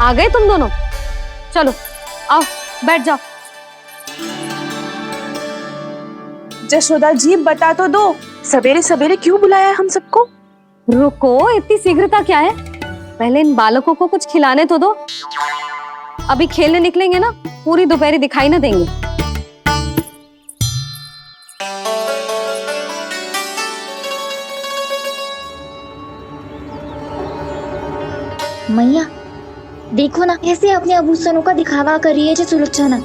आ गए तुम दोनों? चलो आओ बैठ जाओ। जशोदा जी बता तो दो, सवेरे सवेरे क्यों बुलाया है हम सबको? रुको, इतनी शीघ्रता क्या है? पहले इन बालकों को कुछ खिलाने तो दो। अभी खेलने निकलेंगे ना, पूरी दोपहरी दिखाई ना देंगे। मैया देखो ना, कैसे अपने आभूषणों का दिखावा कर रही है जो सुलोचना।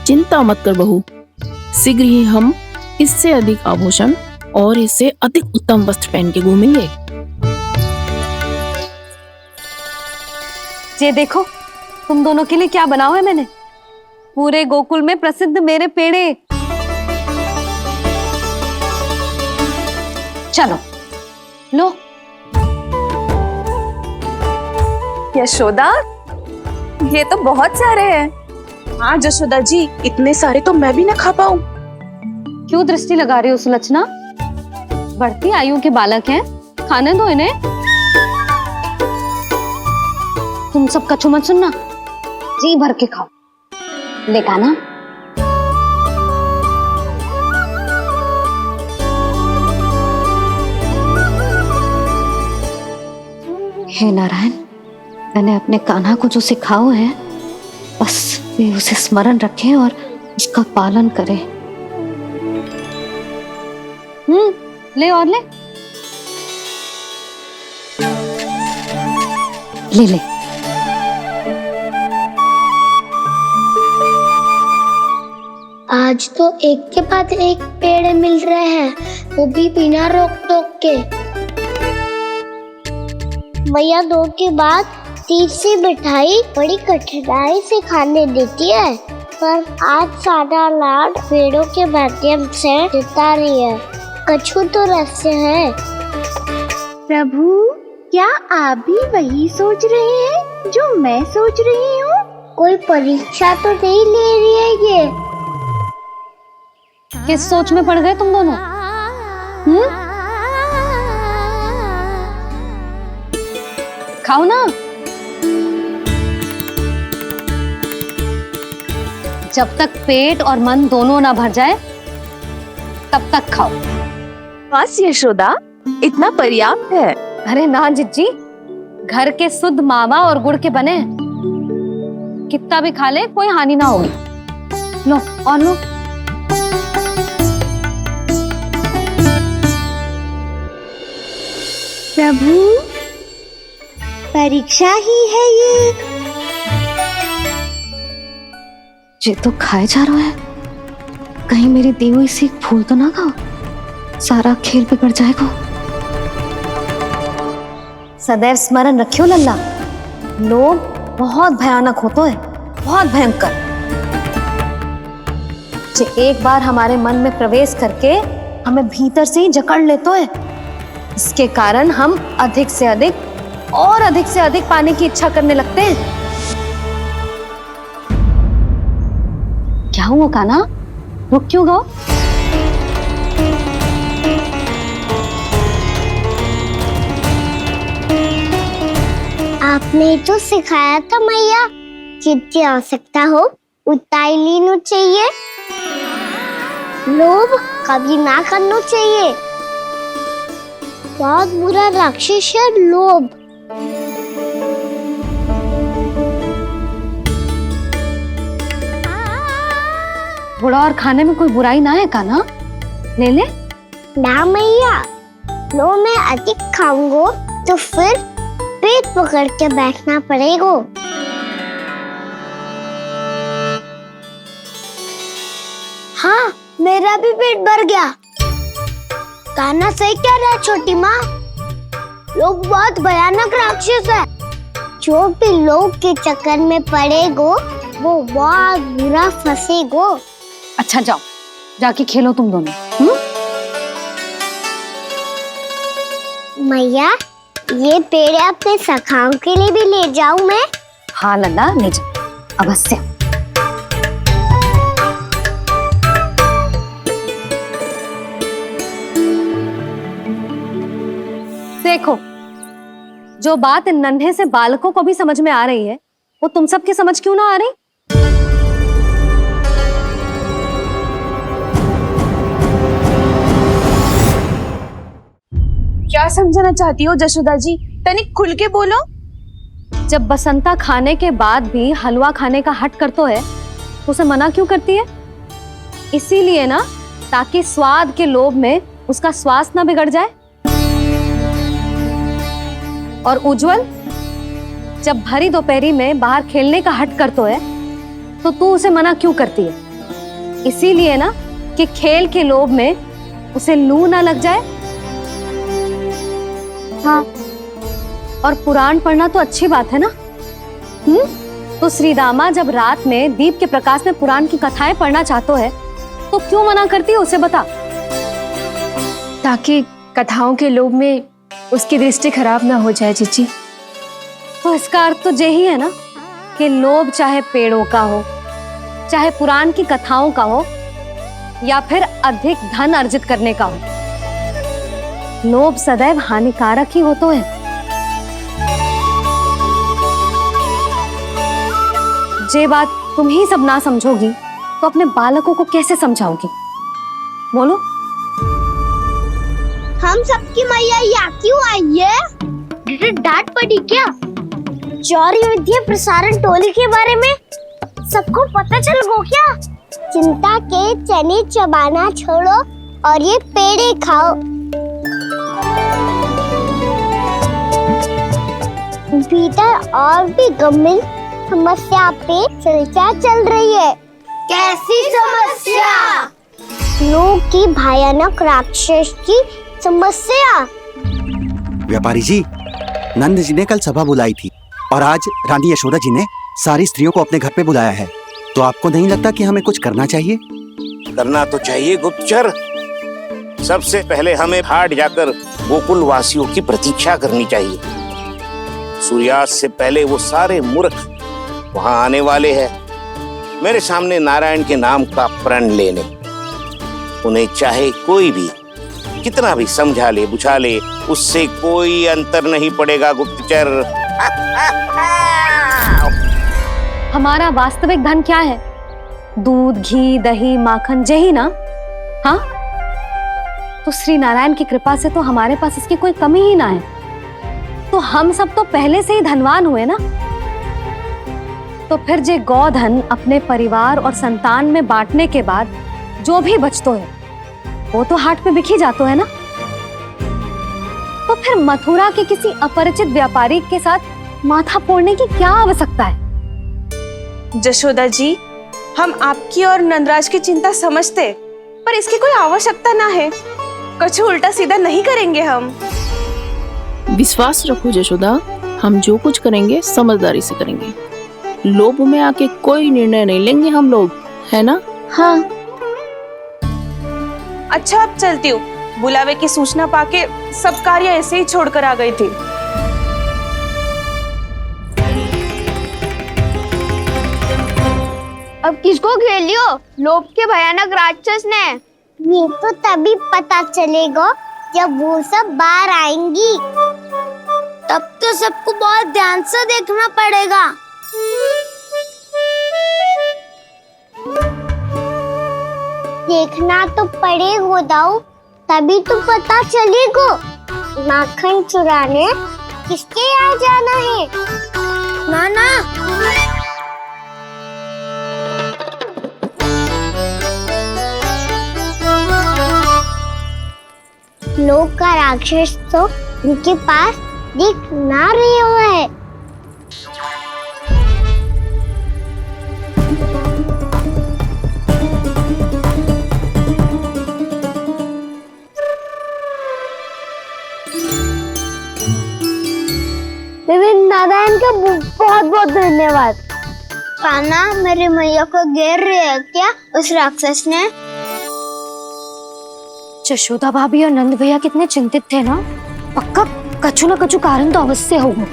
चिंता मत कर बहू, शीघ्र ही हम इससे अधिक आभूषण और इससे अधिक उत्तम वस्त्र पहन के घूमेंगे। ये देखो तुम दोनों के लिए क्या बना हुआ है मैंने। पूरे गोकुल में प्रसिद्ध मेरे पेड़े। चलो लो। यशोदा, ये तो बहुत सारे हैं। हाँ जशोदा जी, इतने सारे तो मैं भी ना खा पाऊं। क्यों दृष्टि लगा रही हो सुलक्षणा? बढ़ती आयु के बालक हैं, खाने दो इन्हें। तुम सब कछु मत सुनना, जी भर के खाओ। लेगा ना? हे नारायण, मैंने अपने कान्हा को जो सिखाओ है, बस वे उसे स्मरण रखें और उसका पालन करें। ले और ले। ले ले। आज तो एक के बाद एक पेड़ मिल रहे हैं, वो भी बिना रोक टोक के। मैया 2 के बाद तीसरी मिठाई बड़ी कठिनाई से खाने देती है, पर आज सादा लाड पेड़ों के माध्यम से जिता रही है। कछु तो रहस्य है। प्रभु, क्या आप भी वही सोच रहे हैं जो मैं सोच रही हूँ? कोई परीक्षा तो नहीं ले रही है ये? किस सोच में पड़ गए तुम दोनों? खाओ ना। जब तक पेट और मन दोनों ना भर जाए तब तक खाओ। बस यशोदा, इतना पर्याप्त है। अरे ना जिज्जी, घर के शुद्ध मावा और गुड़ के बने, कितना भी खा ले कोई हानि ना होगी। लो और लो। प्रभु, परीक्षा ही है ये तो खाए जा रहा है। कहीं मेरी दी हुई सीख भूल तो ना खाओ, सारा खेल बिगड़ जाएगा। सदैव स्मरण रखियो लल्ला, लोभ बहुत भयानक होता है, बहुत भयंकर। जो एक बार हमारे मन में प्रवेश करके हमें भीतर से ही जकड़ लेता है, इसके कारण हम अधिक से अधिक और अधिक से अधिक पाने की इच्छा करने लगते हैं। क्या हुआ कान्हा, रुक क्यों गए? आपने तो सिखाया था मैया, जितनी आवश्यकता हो उतना ही लेना चाहिए, लोभ कभी ना करना चाहिए। बहुत बुरा राक्षस है लोभ। थोड़ा और खाने में कोई बुराई ना है कान्हा, ले ले। ना मैया, लो मैं अधिक खाऊंगा तो फिर पेट पकड़ के बैठना पड़ेगा। हाँ, मेरा भी पेट भर गया। कान्हा सही कह रहा है छोटी माँ, लोग बहुत भयानक राक्षस है। जो भी लोग के चक्कर में पड़ेगो वो बहुत बुरा फंसेगो। अच्छा जाओ, जाके खेलो तुम दोनों। मैया, ये पेड़ अपने सखाओं के लिए भी ले जाऊं मैं? हाँ लल्ला, ले जाओ अवश्य। देखो जो बात इन नन्हे से बालकों को भी समझ में आ रही है, वो तुम सबकी समझ क्यों ना आ रही? क्या समझाना चाहती हो जशोदा जी? तनिक खुल के बोलो। जब बसंता खाने के बाद भी हलवा खाने का हट करतो है तो उसे मना क्यों करती है? इसीलिए ना, ताकि स्वाद के लोभ में उसका स्वास्थ्य ना बिगड़ जाए। और उज्जवल, जब भरी दोपहरी में बाहर खेलने का हट करतो है तो तू उसे मना क्यों करती है? इसीलिए ना कि खेल के लोभ में उसे लू ना लग जाए। हाँ, और पुराण पढ़ना तो अच्छी बात है ना। तो श्रीदामा जब रात में दीप के प्रकाश में पुराण की कथाएं पढ़ना चाहतो है तो क्यों मना करती है उसे? बता। ताकि कथाओं के लोभ में उसकी दृष्टि खराब ना हो जाए जीजी। तो इसका अर्थ तो यही है ना कि लोभ चाहे पेड़ों का हो, चाहे पुराण की कथाओं का हो, या फिर अधिक धन अर्जित करने का हो, लोभ सदैव हानिकारक ही होता है। जे बात तुम ही सब ना समझोगी तो अपने बालकों को कैसे समझाओगी? बोलो। हम सबकी मैया यहाँ क्यों आई है? डांट पड़ी क्या? चौरी विद्या प्रसारण टोली के बारे में सबको पता चल गो क्या? चिंता के चने चबाना छोड़ो और ये पेड़े खाओ। भीतर और भी गंभीर समस्या पे चर्चा चल रही है। कैसी समस्या? लोग की भयानक राक्षस की समस्या। व्यापारी जी, नंद जी ने कल सभा बुलाई थी और आज रानी यशोदा जी ने सारी स्त्रियों को अपने घर पे बुलाया है। तो आपको नहीं लगता कि हमें कुछ करना चाहिए? करना तो चाहिए गुप्तचर। सबसे पहले हमें हाट जाकर गोकुल वासियों की प्रतीक्षा करनी चाहिए। सूर्यास्त से पहले वो सारे मूर्ख वहां आने वाले हैं, मेरे सामने नारायण के नाम का प्रण लेने। उन्हें चाहे कोई भी कितना भी समझा ले बुझा ले, उससे कोई अंतर नहीं पड़ेगा गुप्तचर। हमारा वास्तविक धन क्या है? दूध, घी, दही, माखन, यही ना? हाँ, तो श्री नारायण की कृपा से तो हमारे पास इसकी कोई कमी ही ना है। तो हम सब तो पहले से ही धनवान हुए ना। तो फिर जे गोधन अपने परिवार और संतान में बांटने के बाद जो भी बचतो है वो तो हाट पे बिखी जातो है ना। तो फिर मथुरा के किसी अपरिचित व्यापारी के साथ माथा फोड़ने की क्या आवश्यकता है? जशोदा जी, हम आपकी और नंदराज की चिंता समझते, पर इसकी कोई आवश्यकता ना है। कुछ उल्टा सीधा नहीं करेंगे हम। विश्वास रखो जशोदा, हम जो कुछ करेंगे समझदारी से करेंगे। लोभ में आके कोई निर्णय नहीं लेंगे हम लोग, है ना? हाँ। अच्छा, अब चलती हूँ। बुलावे की सूचना पाके सब कार्य ऐसे ही छोड़कर आ गई थी। अब किसको घेर लियो? लोभ के भयानक राक्षस ने। ये तो तभी पता चलेगा जब वो सब बाहर आएंगी। तब तो सबको बहुत ध्यान से देखना पड़ेगा। देखना तो पड़ेगा दाऊ, तभी तो पता चलेगा माखन चुराने किसके यहाँ जाना है। नाना, लोग का राक्षस तो उनके पास दिख ना रहे हुआ है। नारायण का बहुत बहुत धन्यवाद। कान्हा, मेरी मैया को घेर रहे है क्या उस राक्षस ने? यशोदा भाभी और नंद भैया कितने चिंतित थे ना। पक्का कछु न कछु कारण तो अवश्य होगा।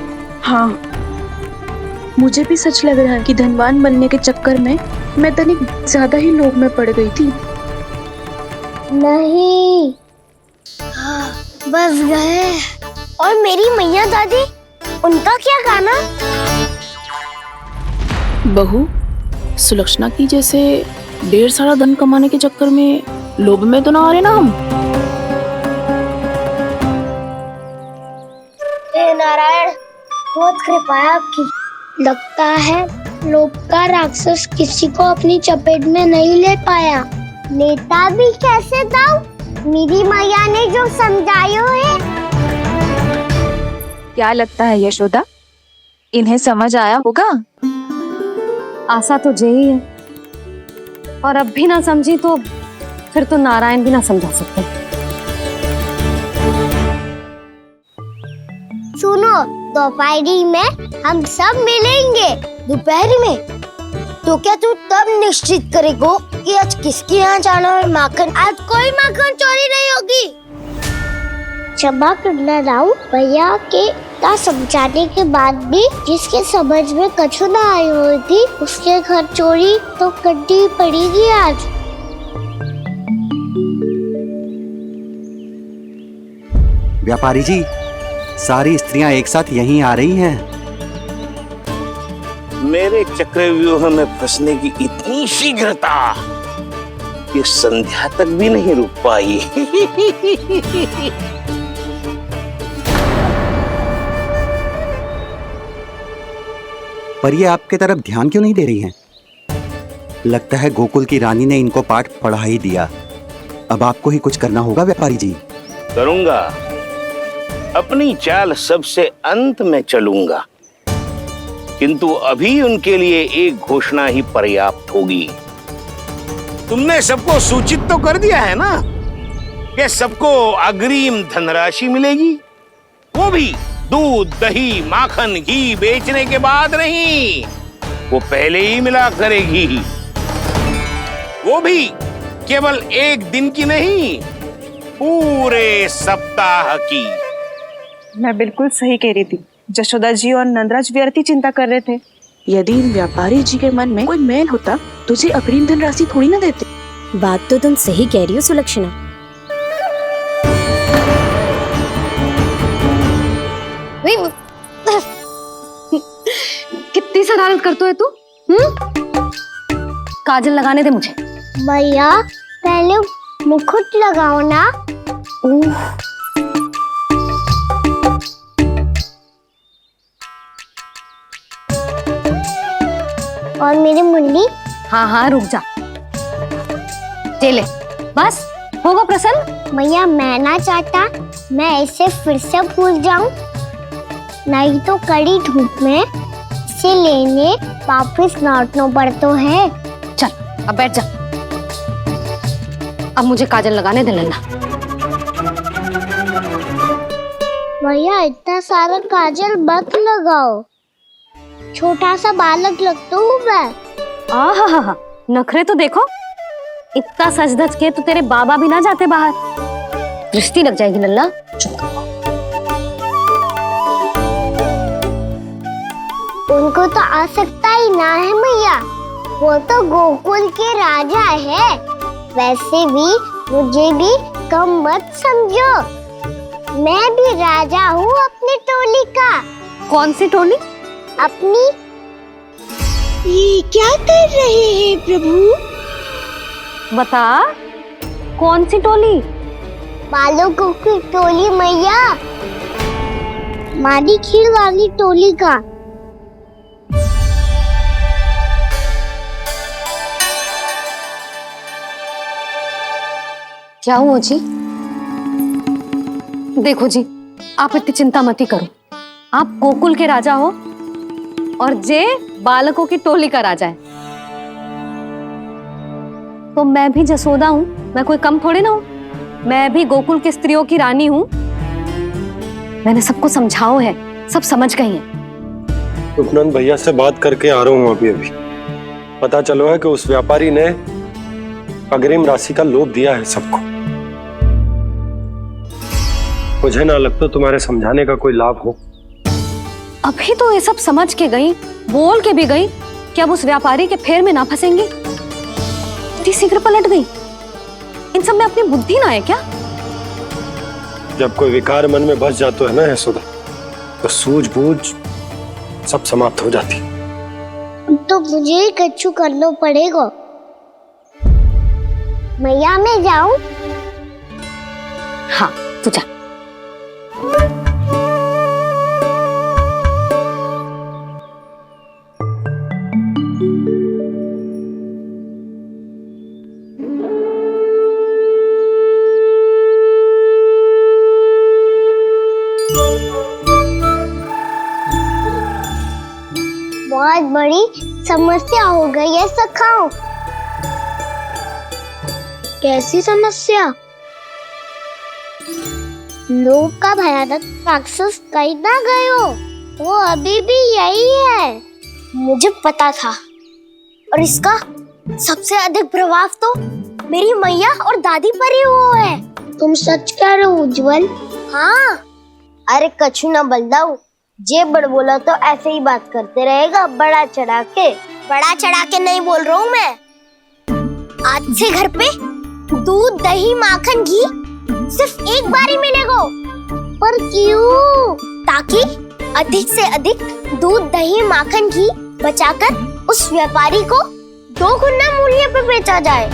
हाँ, मुझे भी सच लग रहा है कि धनवान बनने के चक्कर में मैं तनिक ज्यादा ही लोभ में पड़ गई थी। नहीं, बस गए। और मेरी मैया दादी उनका क्या गाना? बहू, सुलक्षणा की जैसे ढेर सारा धन कमाने के चक्कर में लोभ में तो ना आ रहे ना हम? हे नारायण, बहुत कृपा है आपकी। लगता है लोभ का राक्षस किसी को अपनी चपेट में नहीं ले पाया। लेता भी कैसे दाऊ? मेरी मैया ने जो समझायो है। क्या लगता है यशोदा, इन्हें समझ आया होगा? आशा तो यही है, और अब भी ना समझी तो फिर तो नारायण भी ना समझा सकते। सुनो, दोपहरी में हम सब मिलेंगे। दोपहर में? तो क्या तू तब निश्चित करेगो कि आज किसके यहाँ जाना है माखन? आज कोई माखन चोरी नहीं होगी। क्षमा करना राव, भैया के का समझाने के बाद भी जिसके समझ में कछु ना आई हुई थी उसके घर चोरी तो करनी पड़ेगी आज। व्यापारी जी, सारी स्त्रियां एक साथ यहीं आ रही हैं। मेरे चक्रव्यूह में फंसने की इतनी शीघ्रता कि संध्या तक भी नहीं रुक पाई। पर ये आपके तरफ ध्यान क्यों नहीं दे रही हैं? लगता है गोकुल की रानी ने इनको पाठ पढ़ा ही दिया। अब आपको ही कुछ करना होगा व्यापारी जी। करूंगा, अपनी चाल सबसे अंत में चलूंगा, किंतु अभी उनके लिए एक घोषणा ही पर्याप्त होगी। तुमने सबको सूचित तो कर दिया है ना कि सबको अग्रिम धनराशि मिलेगी, वो भी दूध, दही, माखन, घी बेचने के बाद नहीं, वो पहले ही मिला करेगी। वो भी केवल एक दिन की नहीं, पूरे सप्ताह की। मैं बिल्कुल सही कह रही थी। जशोदा जी और नंदराज व्यर्थ ही चिंता कर रहे थे। यदि इन व्यापारी जी के मन में कोई मैल होता तुझे अग्रिम धनराशि थोड़ी ना देते। बात तो तुम सही कह रही हो सुलक्षणा। कितनी शरारत करते है तू? काजल लगाने दे मुझे। भैया पहले मुकुट लगाओ ना। और मेरी मुन्नी? हाँ हाँ रुक जा, ले बस होगा प्रसन्न। भैया मैं ना चाहता मैं ऐसे फिर से भूल जाऊं, नहीं तो कड़ी धूप में इसे लेने वापस लौटना पड़ता है। चल अब बैठ जा, अब मुझे काजल लगाने दे लल्ला। भैया इतना सारा काजल मत लगाओ, छोटा सा बालक लगता हूँ मैं। आहा, नखरे तो देखो, इतना सज धज के तो तेरे बाबा भी ना जाते बाहर, दृष्टि लग जाएगी लल्ला। उनको तो आ सकता ही ना है मैया, वो तो गोकुल के राजा है। वैसे भी मुझे भी कम मत समझो, मैं भी राजा हूँ अपनी टोली का। कौन सी टोली? अपनी। ये क्या कर रहे हैं प्रभु? बता, कौन सी टोली? बालकों की टोली मैया, मारी खीर वाली टोली का। क्या हुआ जी? देखो जी, आप इतनी चिंता मत ही करो। आप गोकुल के राजा हो और जे बालकों की टोली का राजा है, तो मैं भी जसोदा हूँ, मैं कोई कम थोड़े ना हूँ। मैं भी गोकुल की स्त्रियों की रानी हूँ। मैंने सबको समझाओ है, सब समझ गई हैं। उपनंद भैया से बात करके आ रहा हूँ अभी। पता चलो है कि उस व्यापारी ने अग्रिम राशि का लोभ दिया है सबको। मुझे ना लगता तुम्हारे समझाने का कोई लाभ हो। अभी तो ये सब समझ के गई, बोल के भी गई कि अब उस व्यापारी के फेर में ना फंसेंगी। इतनी शीघ्र पलट गई, इन सब में अपनी बुद्धि ना है क्या? जब कोई विकार मन में बस जाता है ना यशोदा, तो सूझबूझ सब समाप्त हो जाती। तो मुझे ही कच्चू करना पड़ेगा। मैया मैं जाऊं? हाँ तू जा। बहुत बड़ी समस्या हो गई है सखाओ। कैसी समस्या? लोभ का भयानक राक्षस कहीं ना गयो, वो अभी भी यही है। मुझे पता था। और इसका सबसे अधिक प्रभाव तो मेरी मैया और दादी पर ही हुआ है। तुम सच कह रहे हो उज्जवल? हाँ। अरे कछु ना बलदाऊ, जे बड़ बोला तो ऐसे ही बात करते रहेगा बड़ा चढ़ा के। बड़ा चढ़ा के नहीं बोल रहा हूँ मैं। आज से घर पे दूध दही माखन घी सिर्फ एक बार ही मिलेगा। पर क्यों? ताकि अधिक से अधिक दूध दही माखन घी बचाकर उस व्यापारी को 2 गुना मूल्य पे बेचा जाए।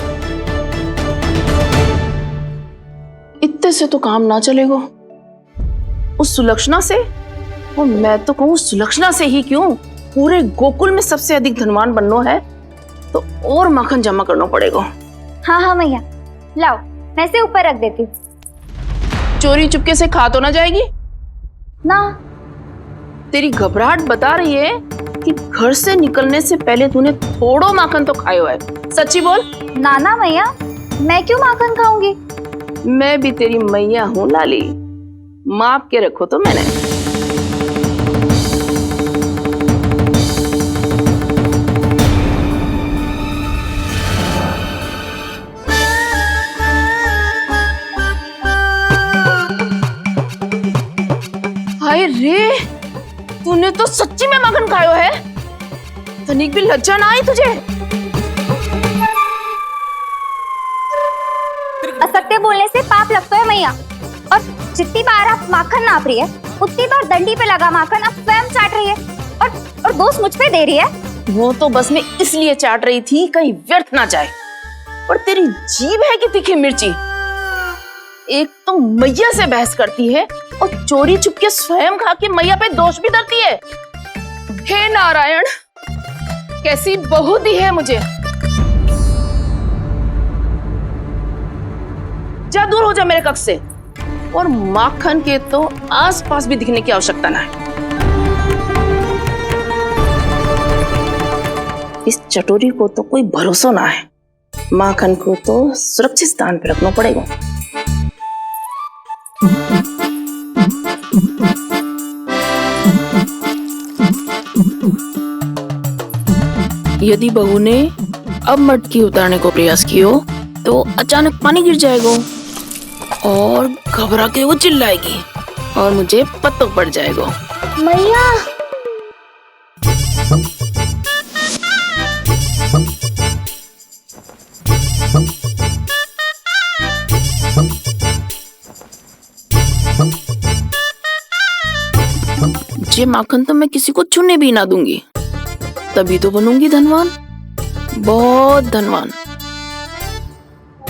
इतने से तो काम ना चलेगा। उस सुलक्षणा से, और मैं तो कहूँ सुलक्षणा से ही क्यों, पूरे गोकुल में सबसे अधिक धनवान बनना है तो और माखन जमा करना पड़ेगा। हाँ हाँ मैया, लाओ मैं इसे ऊपर रख देती हूँ। चोरी चुपके से खा तो ना जाएगी ना? तेरी घबराहट बता रही है कि घर से निकलने से पहले तूने थोड़ो माखन तो खाया है। सच्ची बोल। ना ना मैया, मैं क्यों माखन खाऊंगी? मैं भी तेरी मैया हूँ लाली, माप के रखो तो मैंने। हाय रे, तूने तो सच्ची में माखन खायो है। तनिक भी लज्जा ना आई तुझे? असत्य बोलने से पाप लगता है मैया। और जितनी बार आप माखन नाप रही है उतनी बार डंडी पे लगा माखन आप स्वयं चाट रही है और दोष मुझ पे दे रही है। वो तो बस मैं इसलिए चाट रही थी कहीं व्यर्थ ना जाए। और तेरी जीभ है कि तीखी मिर्ची। एक तो मैया से बहस करती है और चोरी चुपके स्वयं खा के मैया पे दोष भी धरती है। हे नारायण, कैसी बहू दी है मुझे। जा दूर हो जा मेरे कक्ष से। और माखन के तो आसपास भी दिखने की आवश्यकता ना है। इस चटोरी को तो कोई भरोसा ना है। माखन को तो सुरक्षित स्थान पर रखना पड़ेगा। यदि बहू ने अब मटकी उतारने को प्रयास किया तो अचानक पानी गिर जाएगा और घबरा के वो चिल्लाएगी और मुझे पता पड़ जाएगा। मैया ये माखन तो मैं किसी को छूने भी ना दूंगी, तभी तो बनूंगी धनवान, बहुत धनवान।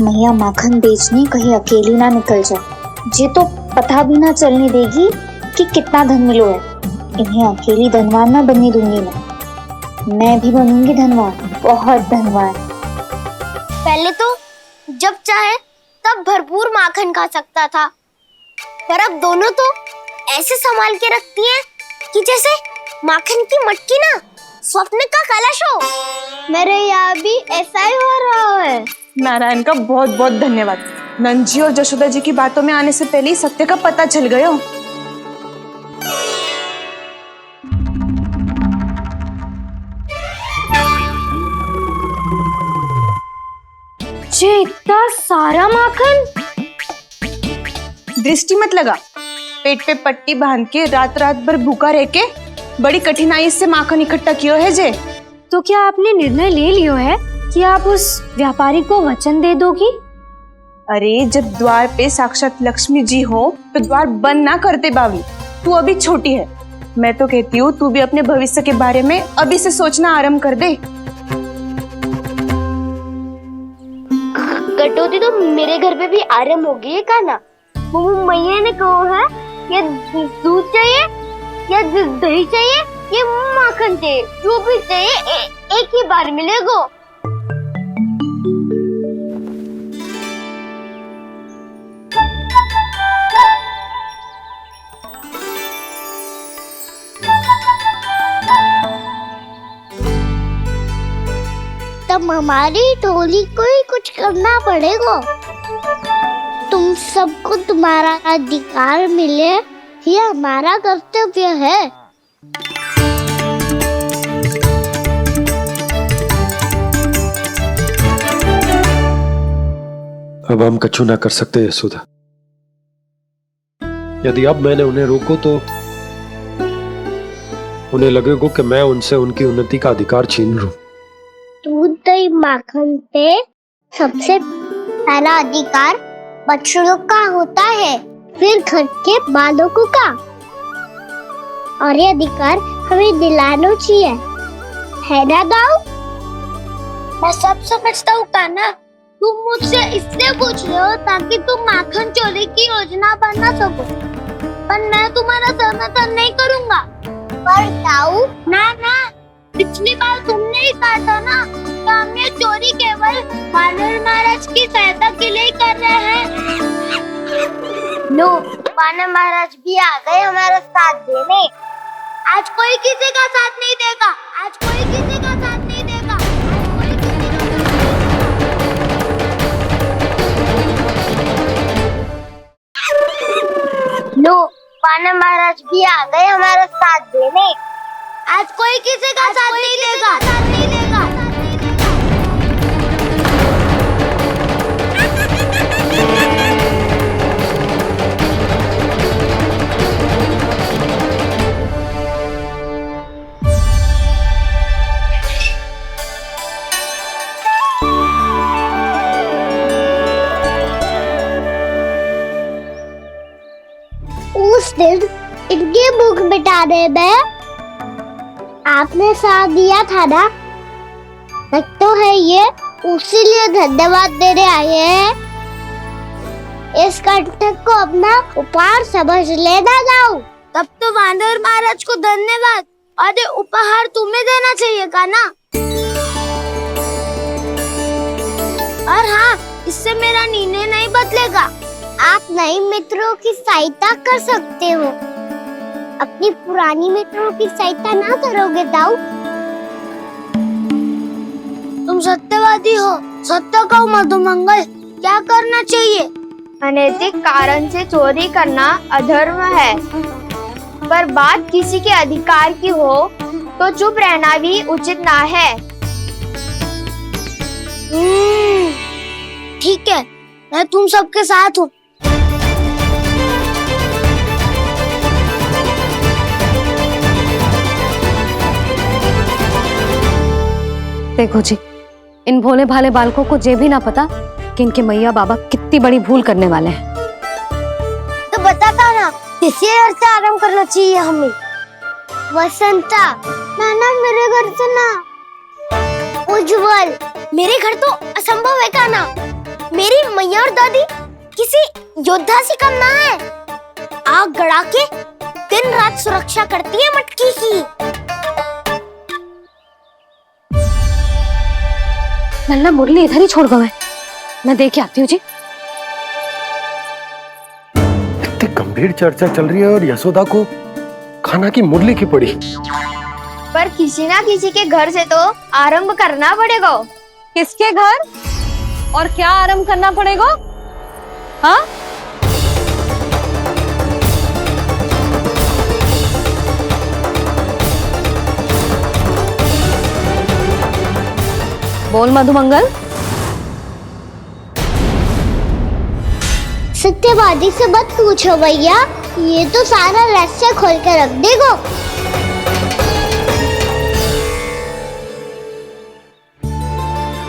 मैया माखन बेचने कहीं अकेली ना निकल जाए। ये तो पता भी ना चलने देगी कि कितना धन मिलो है। इन्हें अकेली धनवान ना बनने दूंगी मैं भी बनूंगी धनवान, बहुत धनवान। पहले तो जब चाहे तब भरपूर माखन खा सकता था, पर अब दोनों तो ऐसे संभाल के रखती हैं कि जैसे माखन की मटकी ना स्वप्न का कलश हो। मेरे यहाँ भी ऐसा ही हो रहा है। नारायण का बहुत बहुत धन्यवाद। नंजी और जशोदा जी की बातों में आने से पहले ही सत्य का पता चल गया। ये इतना सारा माखन? दृष्टि मत लगा। पेट पे पट्टी बांध के रात रात भर भूखा रह के बड़ी कठिनाई से माखन इकट्ठा किया है जे। तो क्या आपने निर्णय ले लियो है कि आप उस व्यापारी को वचन दे दोगी? अरे जब द्वार पे साक्षात लक्ष्मी जी हो तो द्वार बंद ना करते बावी। तू अभी छोटी है, मैं तो कहती हूँ तू भी अपने भविष्य के बारे में अभी से सोचना आरंभ कर दे। कटौती तो मेरे घर पे भी आरंभ हो गई है का ना। वो मैया ने कहा है ये दूध चाहिए या दही चाहिए ये माखन चाहिए, जो भी चाहिए एक ही बार मिलेगा। तब हमारी टोली को ही कुछ करना पड़ेगा। तुम सबको तुम्हारा अधिकार मिले ये हमारा कर्तव्य है। अब हम कछु ना कर सकते यशोदा। यदि अब मैंने उन्हें रोको तो उन्हें लगेगा कि मैं उनसे उनकी उन्नति का अधिकार छीन लूं। दूध दही माखन पे सबसे पहला अधिकार बछड़ों का होता है, फिर घर के बालकों का, और ये अधिकार हमें दिलाना चाहिए, है ना दाऊ? मैं सब समझता हूँ कान्हा, तुम मुझसे इसलिए पूछ रहे हो ताकि तुम माखन चोरी की योजना बना सको, पर मैं तुम्हारा समर्थन नहीं करूँगा। पर दाऊ ना, पिछली बार तुमने ही कहा था ना कि हम ये चोरी केवल वानर महाराज की सहायता के लिए कर रहे हैं। लो, वानर महाराज भी आ गए हमारा साथ देने। आज कोई किसी का साथ नहीं देगा, आज कोई किसी का साथ नहीं देगा, आज कोई किसी का साथ। लो, वानर महाराज भी आ गए हमारा साथ देने। आज कोई किसी का साथ नहीं देगा, साथ नहीं देगा। उस दिन इनकी भूख मिटाने में आपने साथ दिया था ना, लगता है ये उसी लिए धन्यवाद देने आए हैं। इस कंटक को अपना उपहार समझ लेना जाओ। तब तो वानर महाराज को धन्यवाद और ये उपहार तुम्हें देना चाहिए का ना। और हाँ, इससे मेरा निर्णय नहीं बदलेगा। आप नए मित्रों की सहायता कर सकते हो, अपनी पुरानी मित्रों की सहायता ना करोगे दाऊ। तुम सत्यवादी हो, सत्य कहो मधुमंगल, क्या करना चाहिए? अनैतिक कारण से चोरी करना अधर्म है, पर बात किसी के अधिकार की हो तो चुप रहना भी उचित ना है। ठीक है, मैं तुम सबके साथ हूँ। देखो जी, इन भोले भाले बालकों को ये भी ना पता कि इनके मैया बाबा कितनी बड़ी भूल करने वाले हैं। तो बताता ना, किसी घर से आराम करना चाहिए हमें। वसंता, ना मेरे घर से ना। उज्जवल, मेरे घर तो असंभव है का ना। मेरी मैया और दादी किसी योद्धा से कम ना है। आग गड़ा के दिन रात सुरक्षा करती है मटकी की। लल्ला मुरली इधर ही छोड़ गए, मैं देख आती हूँ जी। इतनी गंभीर चर्चा चल रही है और यशोदा को खाना की मुरली की पड़ी। पर किसी ना किसी के घर से तो आरंभ करना पड़ेगा। किसके घर और क्या आरंभ करना पड़ेगा? हाँ, बोल मधुमंगल। सत्यवादी से मत पूछो भैया, ये तो सारा रहस्य खोल कर रख देगा।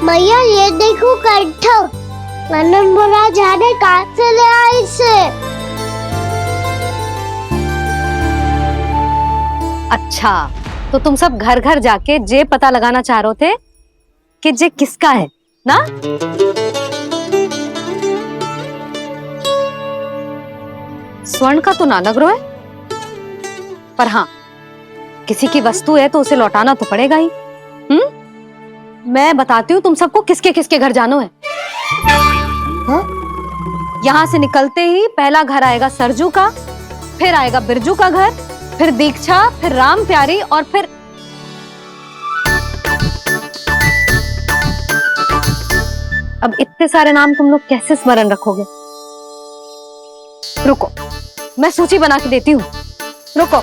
भैया ये देखो कंठक, वानर महाराज ने कहाँ से ले आया इसे? अच्छा, तो तुम सब घर घर जाके जे पता लगाना चाह रहे थे कि जे किसका है ना? स्वर्ण का तो ना लग रहा है, पर हाँ, किसी की वस्तु है तो उसे लौटाना तो पड़ेगा ही। मैं बताती हूँ तुम सबको किसके किसके घर जाना है। हाँ? यहाँ से निकलते ही पहला घर आएगा सरजू का, फिर आएगा बिरजू का घर, फिर दीक्षा, फिर राम प्यारी, और फिर अब इतने सारे नाम तुम लोग कैसे स्मरण रखोगे? रुको, मैं सूची बना के देती हूँ। रुको।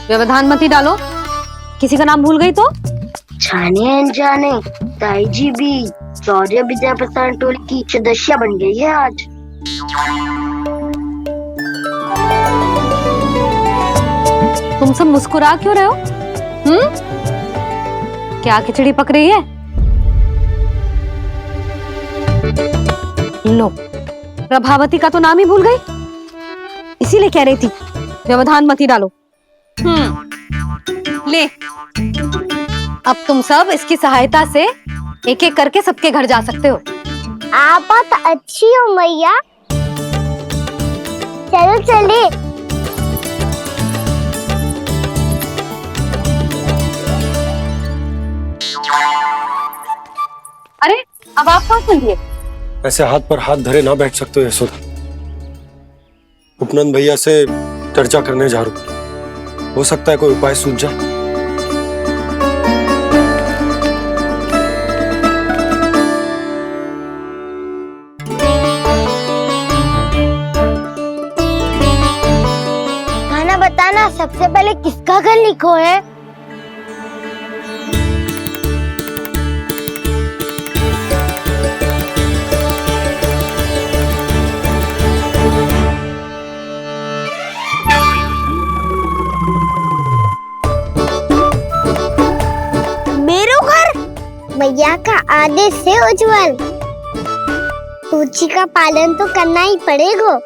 व्यवधान मत ही डालो, किसी का नाम भूल गई तो? जाने अनजाने ताई जी भी चौर्य विद्या प्रसारण टोली की सदस्य बन गई है आज। तुम सब मुस्कुरा क्यों रहे हो? क्या खिचड़ी पक रही है? लो, प्रभावती का तो नाम ही भूल गई, इसीलिए कह रही थी व्यवधान मत ही डालो। ले, अब तुम सब इसकी सहायता से एक एक करके सबके घर जा सकते हो। आप बहुत अच्छी हो मैया, चलो चले। अरे, अब आप कहाँ चलिए? ऐसे हाथ पर हाथ धरे ना बैठ सकते हो यशोदा। उपनंद भैया से चर्चा करने जा रहा हूं, हो सकता है कोई उपाय सूझ जाए। खाना बताना, सबसे पहले किसका घर लिखो है? मैया का आदेश से उज्जवल, सूची का पालन तो करना ही पड़ेगा।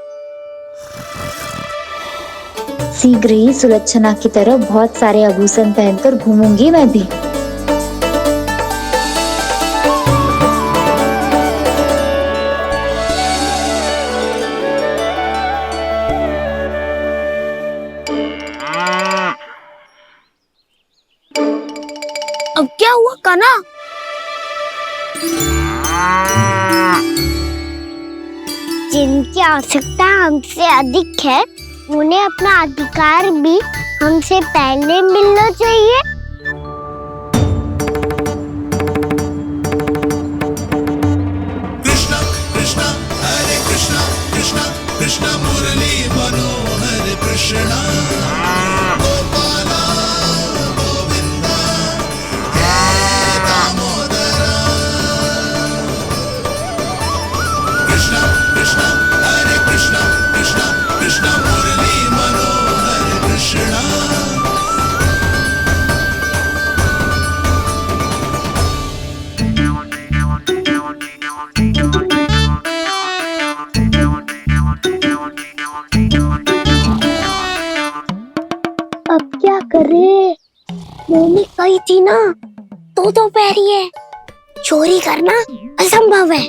शीघ्र ही सुलक्षणा की तरह बहुत सारे आभूषण पहनकर घूमूंगी मैं भी। अब क्या हुआ कान्हा? जिनकी आवश्यकता हमसे अधिक है, उन्हें अपना अधिकार भी हमसे पहले मिलना चाहिए। कृष्णा कृष्णा हरे कृष्णा कृष्णा कृष्णा मुरली मनोहर कृष्णा गोपाला गोविंदा हे दामोदरा। कृष्णा कृष्णा हरे कृष्णा कृष्णा कृष्णा मुरली मनोहर कृष्णा। अब क्या करे? मम्मी कही थी ना, तो पैरी है, चोरी करना असंभव है।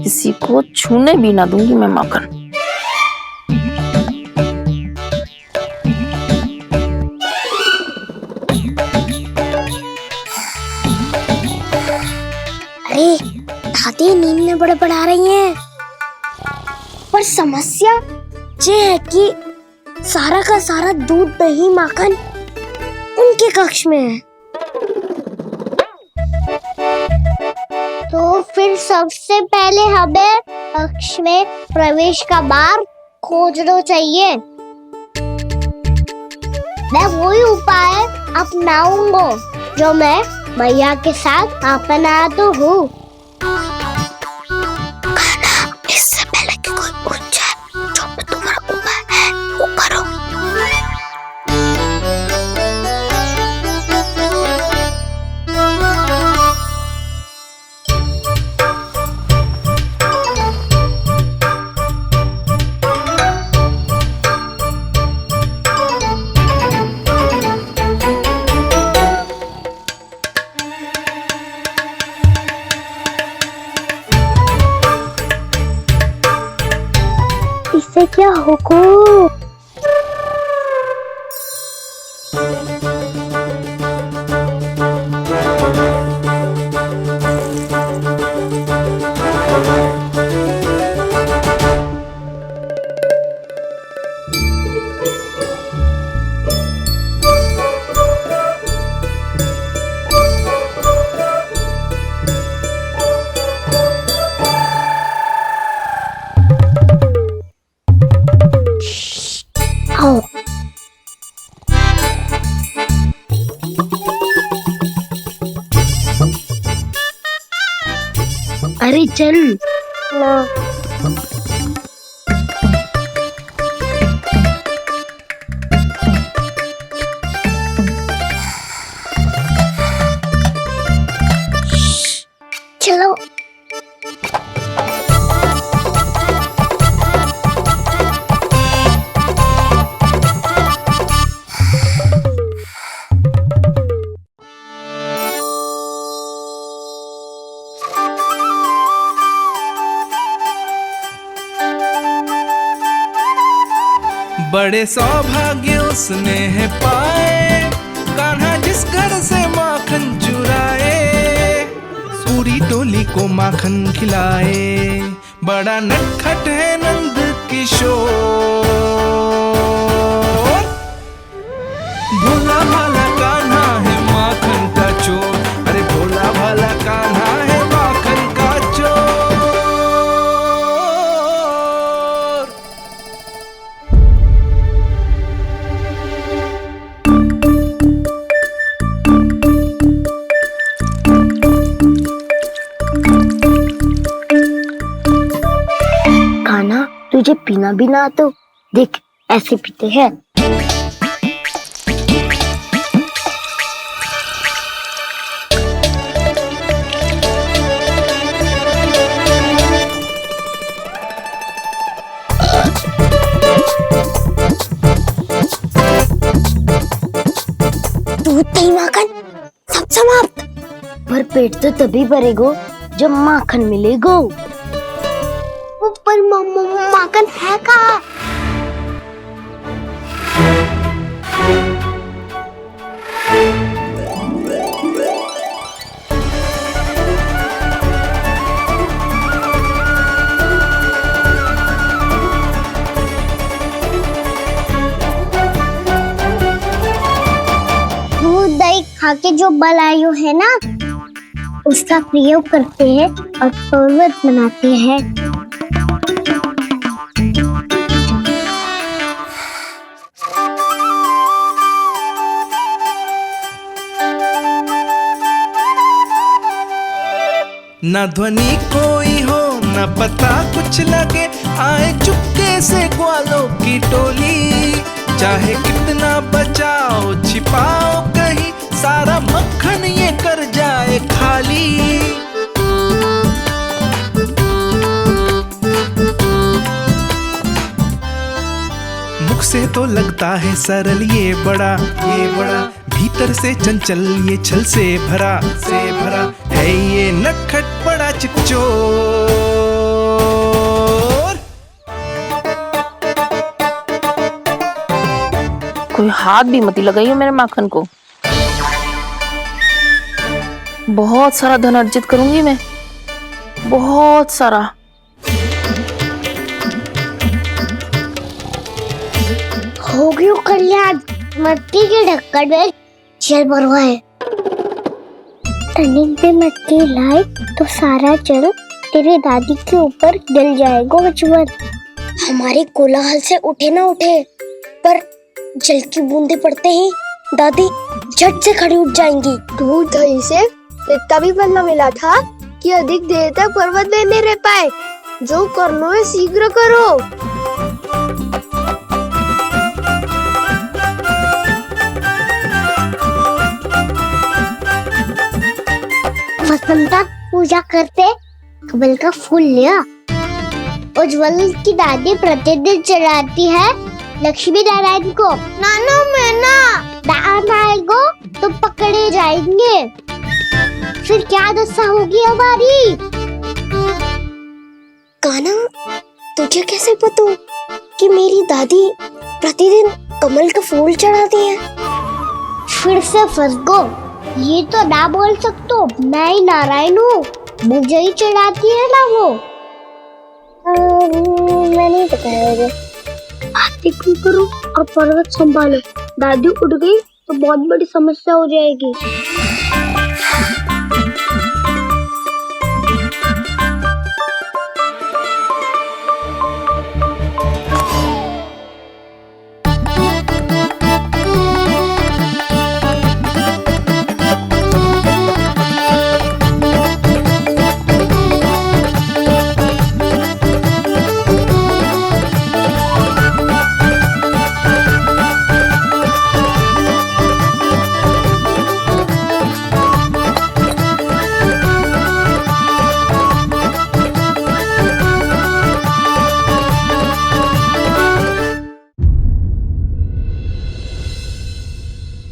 किसी को छूने भी ना दूंगी मैं माखन। अरे दादी नींद में बड़बड़ा रही हैं, पर समस्या ये है कि सारा का सारा दूध दही माखन उनके कक्ष में है। तो फिर सबसे पहले हमें कक्ष में प्रवेश का मार्ग खोजना चाहिए। मैं वही उपाय अपनाऊंगा जो मैं मैया के साथ अपना तो हूँ। इससे पहले कि कोई पूछ जाए, जो मैं तुम्हारा क्या हुकुम। आओ। अरे चल ना। चलो। बड़े सौभाग्य उसने है पाए, कान्हा जिस घर से माखन चुराए, पूरी टोली को माखन खिलाए। बड़ा नटखट है नंद किशोर, भोला भाला कान्हा है माखन का चोर। अरे भोला भाला कान्हा है माखन का चोर। खाना तुझे पीना भी ना तो देख ऐसे पीते हैं। दूध दही माखन सब समाप्त। पर पेट तो तभी भरेगो जब माखन मिलेगो। पर माखन है कहाँ? दूध दही खा के जो बलायु है ना, उसका प्रयोग करते हैं और पर्वत बनाते हैं। न ध्वनि कोई हो न पता कुछ लगे, आए चुपके से ग्वालों की टोली। चाहे कितना बचाओ छिपाओ कहीं, सारा मक्खन ये कर जाए खाली। मुख से तो लगता है सरल ये बड़ा भीतर से चंचल ये छल से भरा है ये नटखट बड़ा चिकचोर। कोई हाथ भी मत लगाइए मेरे माखन को। बहुत सारा धन अर्जित करूंगी मैं, बहुत सारा। हो गयो कल्याण, मट्टी के ढक्कन में जल भरवा है। टनिक पे मट्टी लाए तो सारा जल तेरे दादी के ऊपर डल जाएगा बचवन। हमारे कोलाहल से उठे ना उठे, पर जल की बूंदे पड़ते ही दादी झट से खड़ी उठ जाएंगी। दूध दही से इतना भी बदला मिला था कि अधिक देर तक पर्वत में नहीं रह पाए। जो करना है शीघ्र करो। वसंता पूजा करते कमल का फूल लिया। उज्जवल की दादी प्रतिदिन चढ़ाती है लक्ष्मी नारायण को। नाना मैं ना दान आएगो तो पकड़े जाएंगे। फिर क्या दशा होगी हमारी? कान्हा तुझे कैसे पता? कि मेरी दादी प्रतिदिन कमल का फूल चढ़ाती है। फिर से फंस गो। ये तो ना बोल सकते, मैं ही नारायण हूँ, मुझे ही चढ़ाती है ना वो। मैं नहीं बताया मुझे। आरती क्यों करो और पर्वत संभालो। दादी उठ गई तो बहुत बड़ी समस्या हो जाएगी।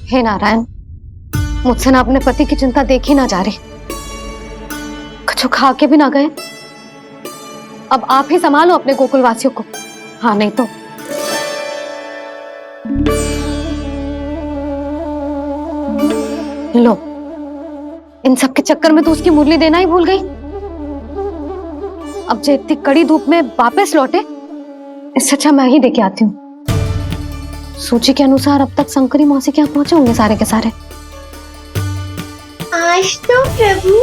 हे नारायण, मुझसे ना अपने पति की चिंता देखी ना जा रही, कुछ खा के भी ना गए। अब आप ही संभालो अपने गोकुल वासियों को। हाँ नहीं तो लो, इन सब के चक्कर में तो उसकी मुरली देना ही भूल गई। अब जो इतनी कड़ी धूप में वापस लौटे, इससे अच्छा मैं ही देके आती हूँ। सूची के अनुसार अब तक शंकरी मौसी के यहाँ पहुंचे होंगे सारे के सारे। आज तो प्रभु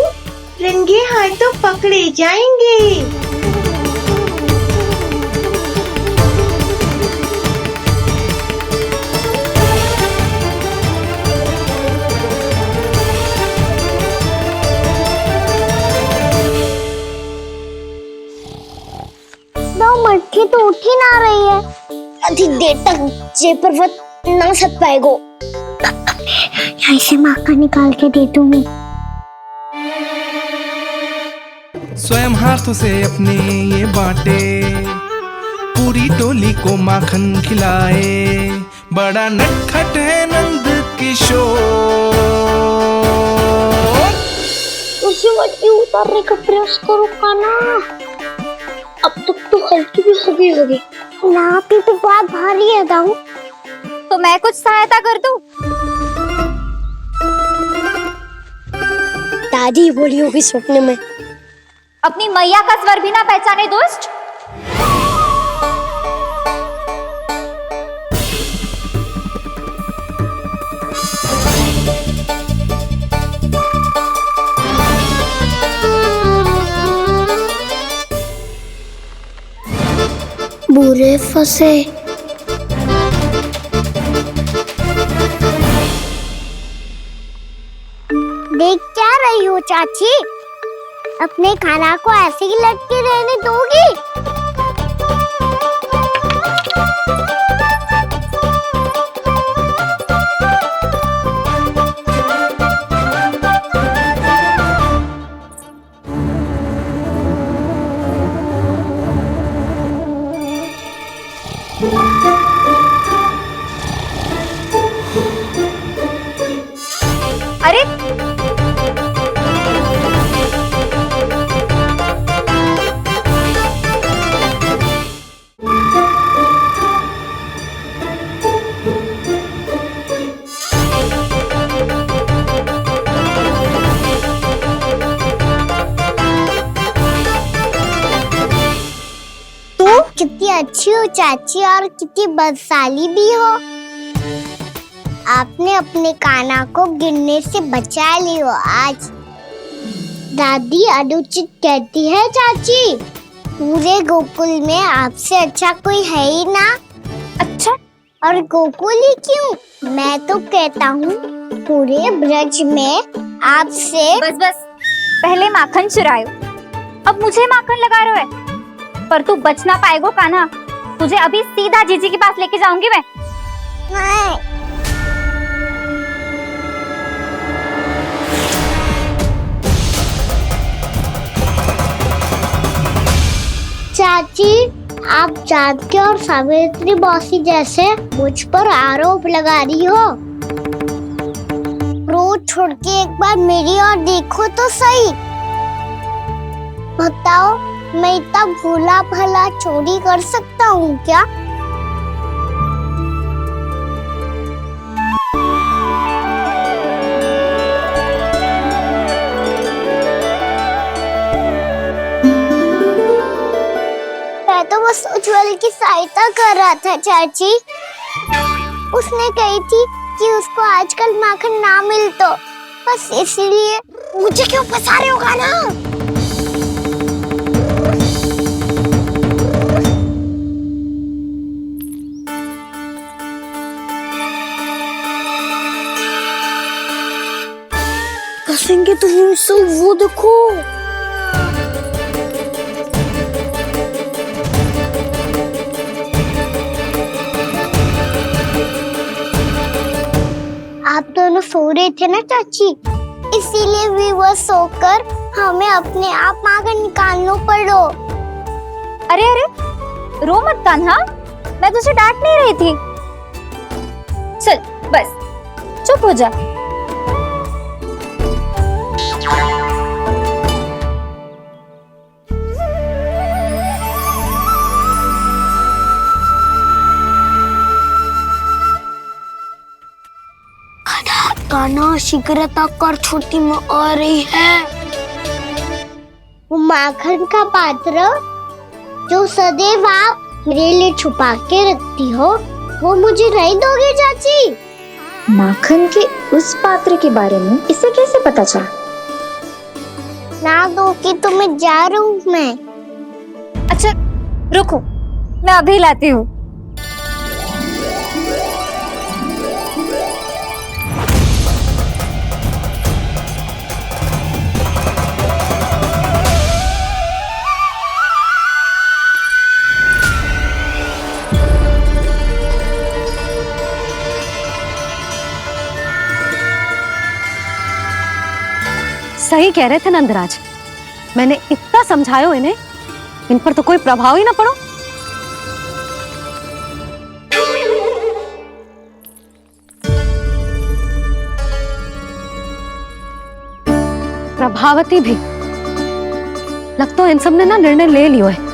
रंगे हाथों पकड़े जाएंगे। मटकी तो उठ ही ना रही है। अधिक देर तक जे पर्वत ना सक पाएगो। यहाँ से माखन निकाल के दे दूंगी। स्वयं हाथों से अपने ये बांटे, पूरी टोली को माखन खिलाए। बड़ा नटखट है नंद किशोर। उसे मटकी उतारने का प्रयास करो काना। अब तक तो हल्की भी हो गई होगी। नापी तो बहुत भारी है दाऊ। तो मैं कुछ सहायता कर दूं? दादी बोली होगी सपने में। अपनी मैया का स्वर भी ना पहचाने दुष्ट। बुरे फंसे। देख क्या रही हो चाची? अपने खाना को ऐसे ही लटके रहने दोगी? अरे कितनी अच्छी हो चाची और कितनी बदसाली भी हो। आपने अपने काना को गिरने से बचा ली हो आज। दादी अनुचित कहती है चाची, पूरे गोकुल में आपसे अच्छा कोई है ही ना। अच्छा, और गोकुल ही क्यों, मैं तो कहता हूँ पूरे ब्रज में आपसे। बस बस, पहले माखन चुरायो, अब मुझे माखन लगा रहे हो। पर तू बच ना पाएगो कान्हा, तुझे अभी सीधा जीजी के पास लेके जाऊंगी मैं। नहीं। चाची, आप जानकी और सावित्री मौसी जैसे मुझ पर आरोप लगा रही हो। रोज छोड़ के एक बार मेरी ओर देखो तो सही। बताओ, मैं इतना भोला भला चोरी कर सकता हूँ क्या? बस उज्जवल की सहायता कर रहा था चाची। उसने कही थी कि उसको आजकल माखन ना मिल तो बस इसीलिए। मुझे क्यों फंसा रहे हो गाना? कसेंगे तो मुझसे, वो देखो। आप दोनों सो रहे थे ना चाची, इसीलिए वीवर सोकर हमें अपने आप माखन निकालना पड़ो। अरे अरे, रो मत कान्हा, मैं तुझे डांट नहीं रही थी। चल बस चुप हो जा। कान्हा शीघ्र तक कर, छोटी माँ आ रही है। वो माखन का पात्र जो सदैव आप मेरे लिए छुपा के रखती हो, वो मुझे नहीं दोगे चाची? माखन के उस पात्र के बारे में इसे कैसे पता चला? ना दोगी तो मैं जा रहा हूँ मैं। अच्छा रुको, मैं अभी लाती हूँ। सही कह रहे थे नंदराज, मैंने इतना समझायो इन्हें, इन पर तो कोई प्रभाव ही ना पड़ो। प्रभावती भी लगता तो इन सब ने ना निर्णय ले लियो है।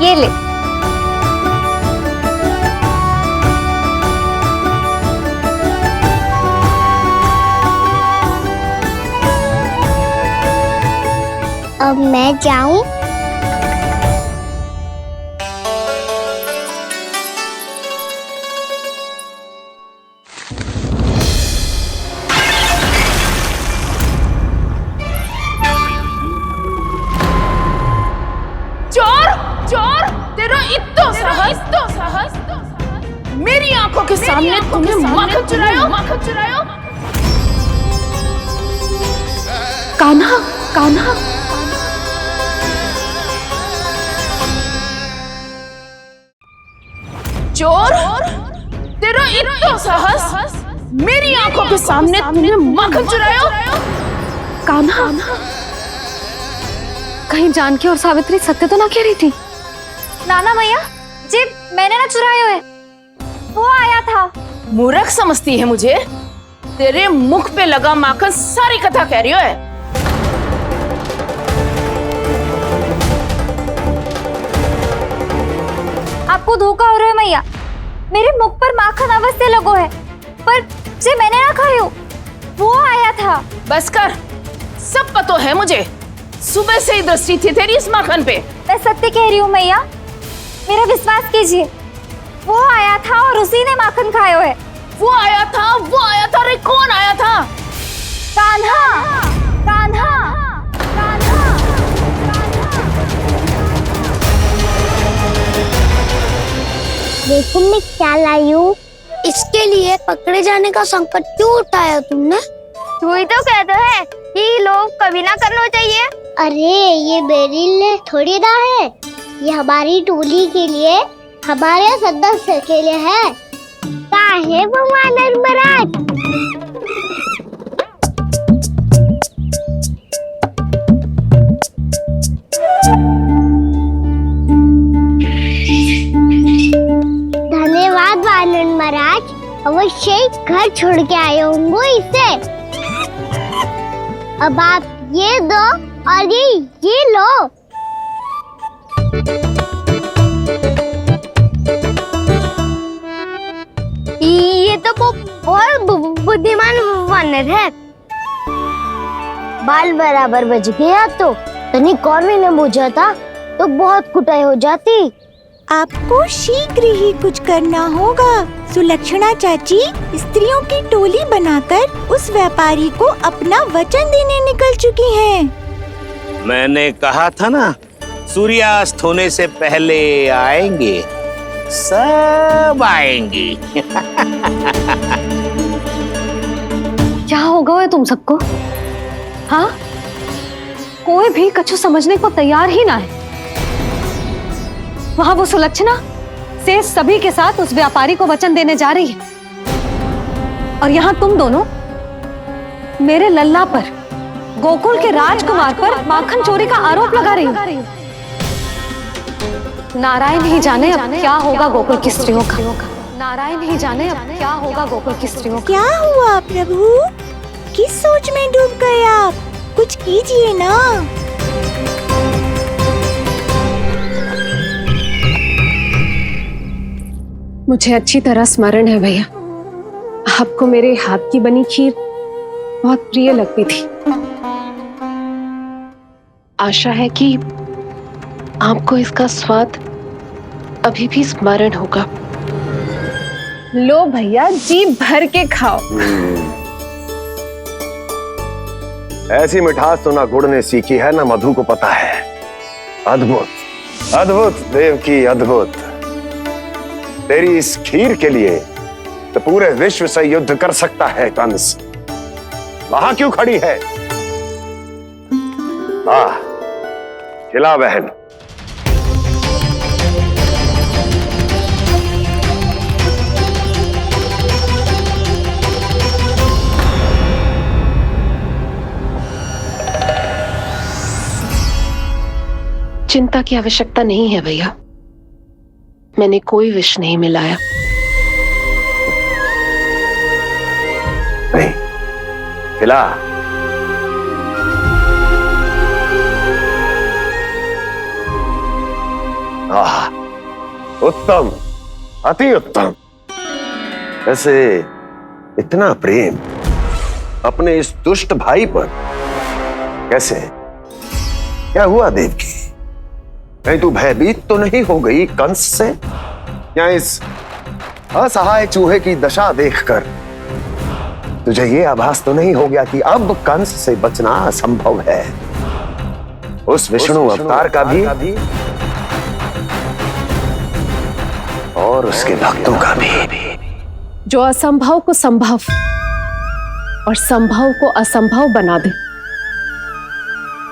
ये ले। अब मैं जाऊं? चोर चोर, तेरा इतना साहस, मेरी आंखों के सामने तुमने माखन चुरायो। कान्हा, कान्हा, चोर, तेरा इतना साहस, मेरी आंखों के सामने तुमने माखन चुरायो। कान्हा, कहीं जानकी और सावित्री सत्य तो ना कह रही थी? नाना मैया जी, मैंने ना चुराया है, वो आया था। मूर्ख समझती है मुझे? तेरे मुख पे लगा माखन सारी कथा कह रही है। आपको धोखा हो रहा है मैया, मेरे मुख पर माखन अवश्य लगो है, पर जे मैंने ना खायो, वो आया था। बस कर, सब पता है मुझे, सुबह से ही दृष्टि थी तेरी इस माखन पे। मैं सत्य कह रही हूँ मैया, मेरा विश्वास कीजिए, वो आया था और उसी ने माखन खायो है। वो आया था, अरे कौन आया था? कान्हा, कान्हा, कान्हा। देखो मैं क्या लाई हूँ। इसके लिए पकड़े जाने का संकट क्यों उठाया तुमने? तू ही तो कहता है कि लोग कभी ना करना चाहिए। अरे ये मेरे लिए थोड़ी ना है, ये हमारी टोली के लिए, हमारे सदस्य के लिए है। कहाँ है वो वानर महाराज? धन्यवाद वानर महाराज, अवश्य ही घर छोड़ के आए होंगे इसे। अब आप ये दो और ये लो। ये तो बहुत बुद्धिमान वानर है। बाल बराबर बज गया तो तनिक और भी न बुझा था तो बहुत कुटाई हो जाती। आपको शीघ्र ही कुछ करना होगा। सुलक्षणा चाची स्त्रियों की टोली बनाकर उस व्यापारी को अपना वचन देने निकल चुकी हैं। मैंने कहा था ना, सूर्यास्त होने से पहले आएंगे, सब आएंगे। क्या होगा ये तुम सबको? हाँ, कोई भी कछु समझने को तैयार ही ना है। वहां वो सुलक्षणा से सभी के साथ उस व्यापारी को वचन देने जा रही है, और यहाँ तुम दोनों मेरे लल्ला पर, गोकुल के राजकुमार पर माखन चोरी का आरोप लगा रही हो। नारायण ही जाने अब क्या होगा गोकुल की स्त्रियों का। नारायण ही जाने अब क्या होगा गोकुल की स्त्रियों का। क्या हुआ प्रभु? किस सोच में डूब गए आप? कुछ कीजिए ना। मुझे अच्छी तरह स्मरण है भैया, आपको मेरे हाथ की बनी खीर बहुत प्रिय लगती थी। आशा है कि आपको इसका स्वाद अभी भी स्मरण होगा। लो भैया, जी भर के खाओ। ऐसी मिठास तो ना गुड़ ने सीखी है ना मधु को पता है। अद्भुत, अद्भुत देवकी, अद्भुत। तेरी इस खीर के लिए तो पूरे विश्व से युद्ध कर सकता है कंस। वहां क्यों खड़ी है? खिला बहन। चिंता की आवश्यकता नहीं है भैया, मैंने कोई विष नहीं मिलाया। नहीं, खिला। उत्तम, अति उत्तम। वैसे इतना प्रेम अपने इस दुष्ट भाई पर कैसे? क्या हुआ देवकी? कहीं तू भयभीत तो नहीं हो गई कंस से? या इस असहाय चूहे की दशा देखकर तुझे ये आभास तो नहीं हो गया कि अब कंस से बचना असंभव है? उस विष्णु अवतार का भी और उसके भक्तों का भी। जो असंभव को संभव और संभव को असंभव बना दे,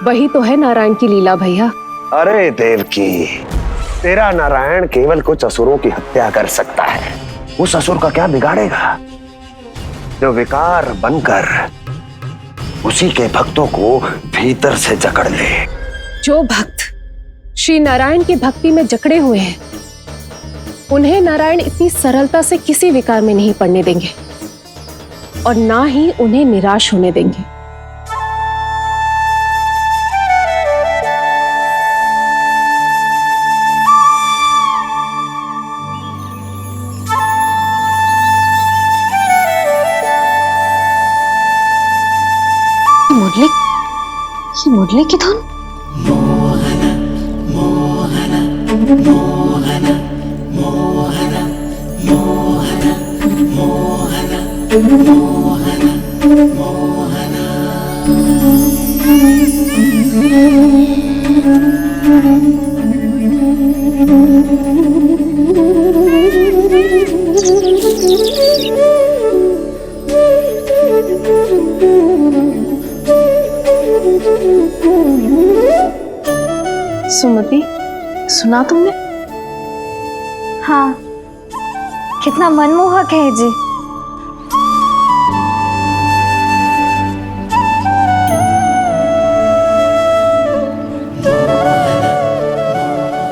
वही तो है नारायण की लीला भैया। अरे देवकी, तेरा नारायण केवल कुछ असुरों की हत्या कर सकता है। उस असुर का क्या बिगाड़ेगा जो विकार बनकर उसी के भक्तों को भीतर से जकड़ ले। जो भक्त श्री नारायण की भक्ति में जकड़े हुए हैं, उन्हें नारायण इतनी सरलता से किसी विकार में नहीं पड़ने देंगे और ना ही उन्हें निराश होने देंगे। मुरली की धुन। सुमति, सुना तुमने? हाँ, कितना मनमोहक है जी।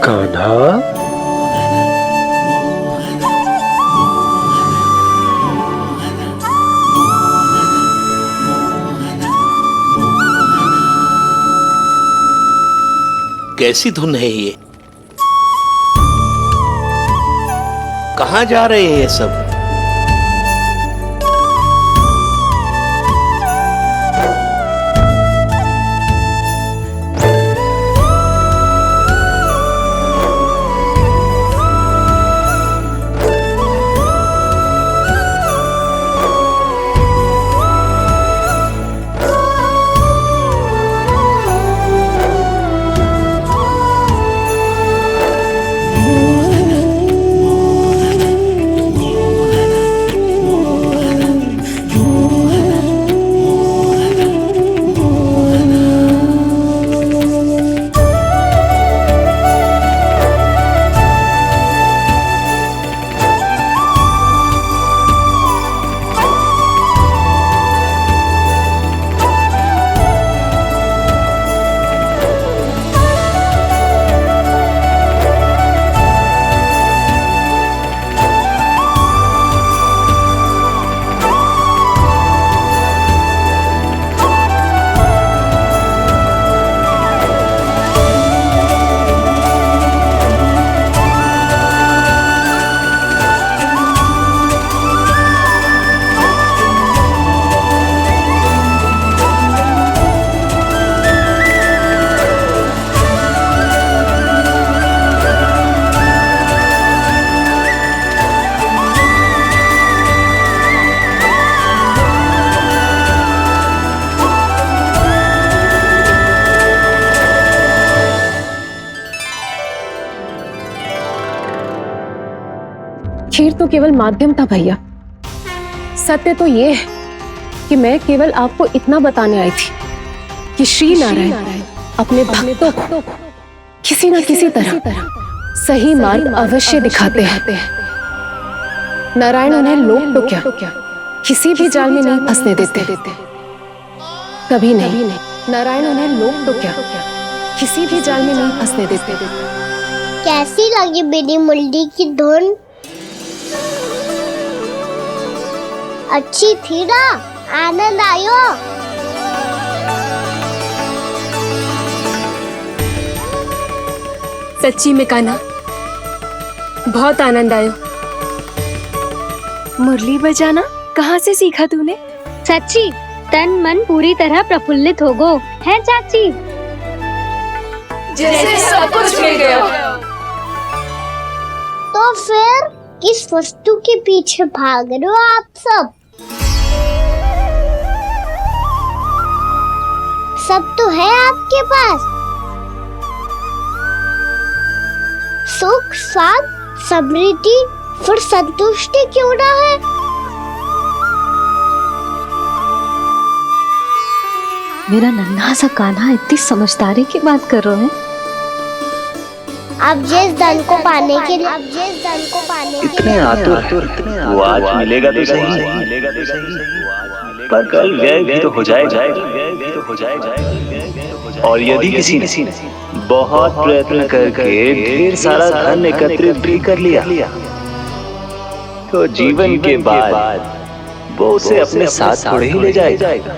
कान्हा, कैसी धुन है ये? कहाँ जा रहे हैं ये सब? क्षीर तो केवल माध्यम था भैया। सत्य तो ये है कि मैं केवल आपको इतना बताने आई थी कि श्री नारायण अपने भक्तों को किसी न किसी तरह सही मार्ग अवश्य दिखाते हैं। नारायण उन्हें लोग तो क्या किसी भी जाल में नहीं फंसने देते, कभी नहीं। नारायण उन्हें लोग तो क्या किसी भी जाल में नहीं फंसने देते। कैसी लगी मेरी मुंडी की धुन? अच्छी थी ना? आनंद आयो? सच्ची में कान्हा, बहुत आनंद आयो। मुरली बजाना कहाँ से सीखा तूने? सच्ची तन मन पूरी तरह प्रफुल्लित हो गो है चाची। जैसे सब कुछ मिल गया। तो फिर किस वस्तु के पीछे भाग रहे हो आप सब? सब तो है आपके पास। सुख, स्वाद, समृद्धि, फिर संतुष्टि क्यों ना है? मेरा नन्हा सा कान्हा इतनी समझदारी की बात कर रहे हैं। अब जिस धन को पाने के लिए इतने आतुर वो आज मिलेगा तो सही, पर कल व्यय भी तो हो जाएगा। और यदि किसी ने बहुत प्रयत्न करके ढेर सारा धन एकत्रित भी कर लिया, तो जीवन के बाद वो उसे अपने साथ थोड़े ही ले जाएगा।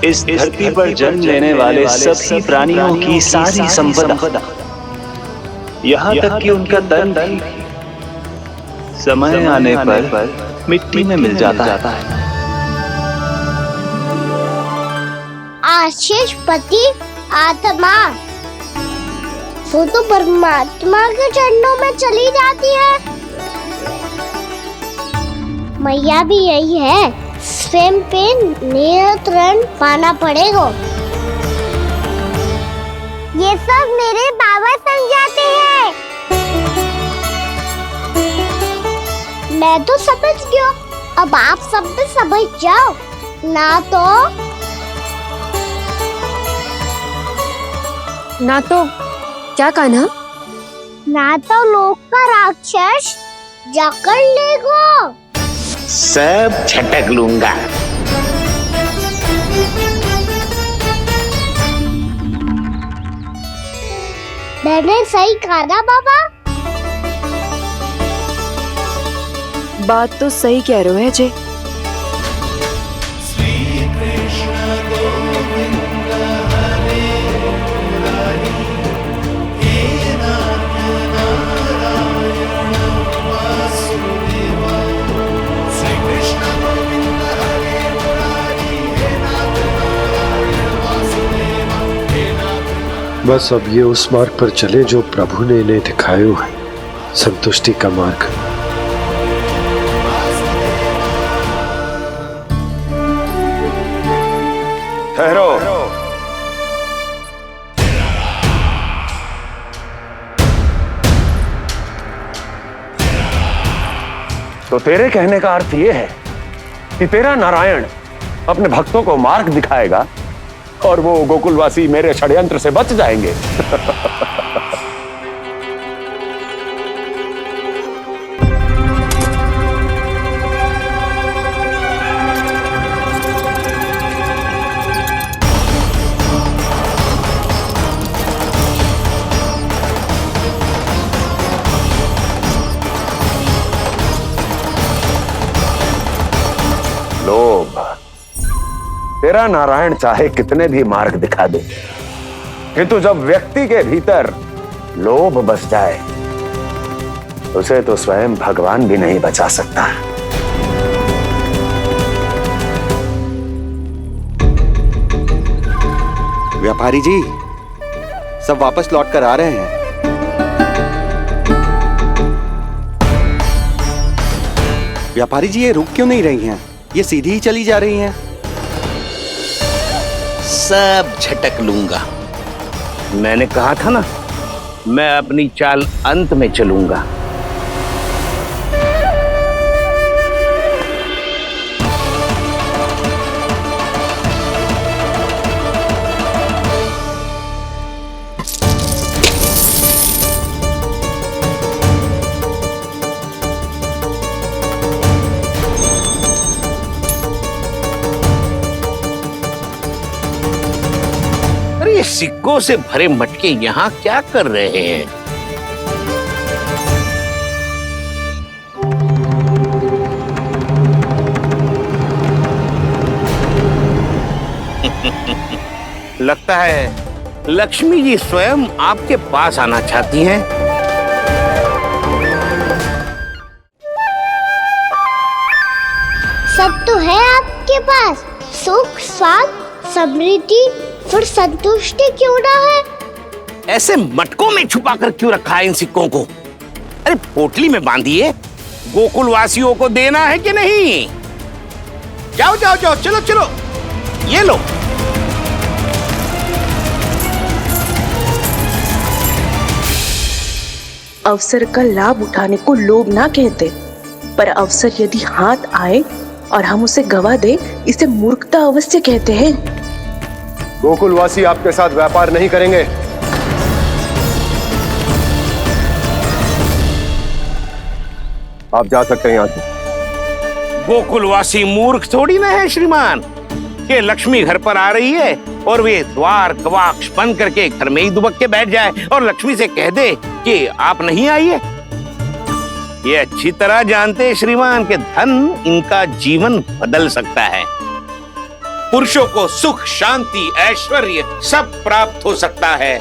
इस धरती पर जन्म लेने वाले सभी प्राणियों की सारी संपदा, यहाँ तक कि उनका तन भी समय आने पर मिट्टी में मिल जाता है। आशीष पति आत्मा वो तो परमात्मा के चरणों में चली जाती है। मैया भी यही है, स्वयं पे नियंत्रण पाना पड़ेगा। ये सब मेरे बाबा समझाते हैं। मैं तो समझ गया, अब आप सब भी समझ जाओ ना तो क्या कान्हा? ना तो लोक का राक्षस जकड़ लेगा। सब झटक लूंगा। मैंने सही कहा ना बाबा? बात तो सही कह रहे हो है जे। बस अब ये उस मार्ग पर चले जो प्रभु ने इन्हें दिखाया है, संतुष्टि का मार्ग। ठहरो। तो तेरे कहने का अर्थ ये है कि तेरा नारायण अपने भक्तों को मार्ग दिखाएगा और वो गोकुलवासी मेरे षड्यंत्र से बच जाएंगे। लोभ। तेरा नारायण चाहे कितने भी मार्ग दिखा दे, किंतु जब व्यक्ति के भीतर लोभ बस जाए, उसे तो स्वयं भगवान भी नहीं बचा सकता। व्यापारी जी, सब वापस लौट कर आ रहे हैं। व्यापारी जी, ये रुक क्यों नहीं रही हैं? ये सीधी ही चली जा रही हैं। सब झटक लूंगा। मैंने कहा था ना, मैं अपनी चाल अंत में चलूंगा। सिक्कों से भरे मटके यहाँ क्या कर रहे हैं? लगता है लक्ष्मी जी स्वयं आपके पास आना चाहती हैं। सब तो है आपके पास, सुख, स्वाद, समृद्धि, फिर संतुष्टि क्यों ना है? ऐसे मटकों में छुपा कर क्यों रखा है इन सिक्कों को? अरे पोटली में बांधिए, गोकुल वासियों को देना है कि नहीं? जाओ जाओ जाओ, चलो चलो, ये लो। अवसर का लाभ उठाने को लोभ ना कहते, पर अवसर यदि हाथ आए और हम उसे गवा दे, इसे मूर्खता अवश्य कहते हैं। गोकुलवासी आपके साथ व्यापार नहीं करेंगे। आप जा सकते हैं यहाँ से। गोकुलवासी मूर्ख थोड़ी ना है श्रीमान। ये लक्ष्मी घर पर आ रही है और वे द्वार कवाक्ष बंद करके घर में ही दुबक के बैठ जाए और लक्ष्मी से कह दे कि आप नहीं आइए। ये अच्छी तरह जानते हैं श्रीमान कि धन इनका जीवन बदल सकता है। पुरुषों को सुख, शांति, ऐश्वर्य सब प्राप्त हो सकता है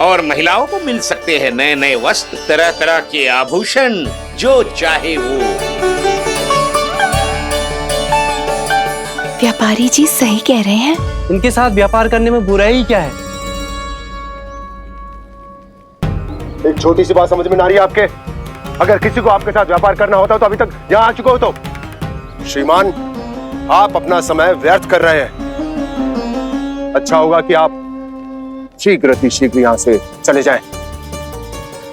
और महिलाओं को मिल सकते हैं नए नए वस्त्र, तरह तरह के आभूषण, जो चाहे वो। व्यापारी जी सही कह रहे हैं। इनके साथ व्यापार करने में बुराई क्या है? एक छोटी सी बात समझ में ना रही है आपके? अगर किसी को आपके साथ व्यापार करना होता तो अभी तक यहाँ आ चुके हो। तो श्रीमान, आप अपना समय व्यर्थ कर रहे हैं। अच्छा होगा कि आप शीघ्र यहाँ से चले जाएं।